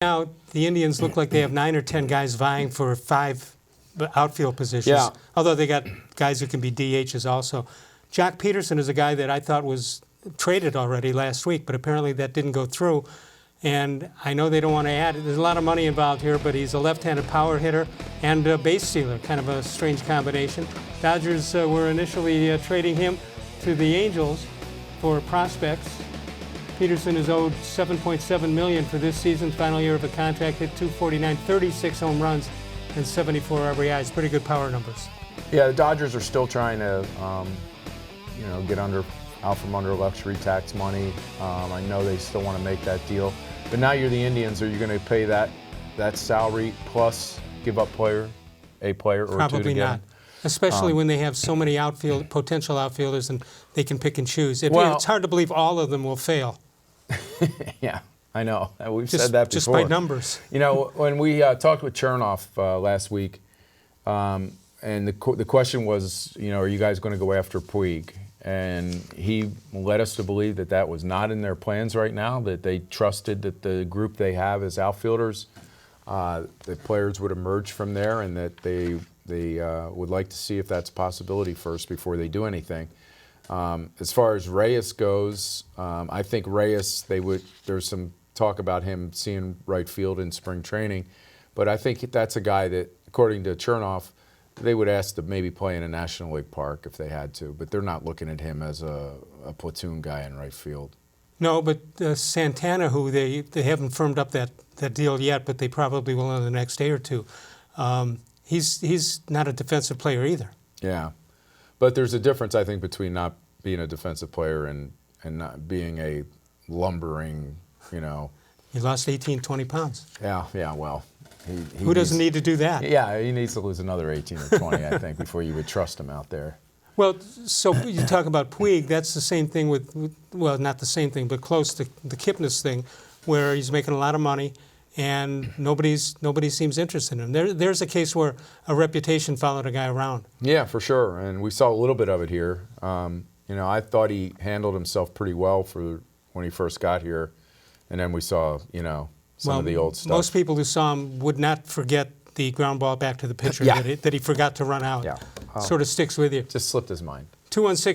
Now, the Indians look like they have 9 or 10 guys vying for 5 outfield positions, Yeah. although they got guys who can be DHs also. Joc Pederson is a guy that I thought was traded already last week, but apparently that didn't go through. And I know they don't want to add it. There's a lot of money involved here, but he's a left-handed power hitter and a base stealer, kind of a strange combination. Dodgers were initially trading him to the Angels for prospects. Pederson is owed $7.7 million for this season's final year of a contract, hit .249, 36 home runs, and 74 RBIs. Pretty good power numbers. Yeah, the Dodgers are still trying to, get out from under luxury tax money. I know they still want to make that deal. But now you're the Indians. Are you going to pay that salary plus give up a player or two to Probably get not. him? Especially when they have so many potential outfielders and they can pick and choose. It's hard to believe all of them will fail. Yeah, I know. We've said that before. Just by numbers. You know, when we talked with Chernoff last week, and the question was, are you guys going to go after Puig? And he led us to believe that that was not in their plans right now, that they trusted that the group they have as outfielders, the players would emerge from there, and that they would like to see if that's a possibility first before they do anything. As far as Reyes goes, I think Reyes, there's some talk about him seeing right field in spring training, but I think that's a guy that, according to Chernoff, they would ask to maybe play in a National League park if they had to, but they're not looking at him as a platoon guy in right field. No, but Santana, who they haven't firmed up that deal yet, but they probably will in the next day or two, he's not a defensive player either. Yeah, but there's a difference, I think, between not being a defensive player and not being a lumbering, He lost 18, 20 pounds. Yeah, well. Who doesn't need to do that? Yeah, he needs to lose another 18 or 20, I think, before you would trust him out there. Well, so you talk about Puig, that's the same thing with, well, not the same thing, but close to the Kipnis thing, where he's making a lot of money and nobody seems interested in him. There's a case where a reputation followed a guy around. Yeah, for sure, and we saw a little bit of it here. I thought he handled himself pretty well for when he first got here, and then we saw, some of the old stuff. Most people who saw him would not forget the ground ball back to the pitcher that he forgot to run out. Yeah. Sort of sticks with you. Just slipped his mind. 216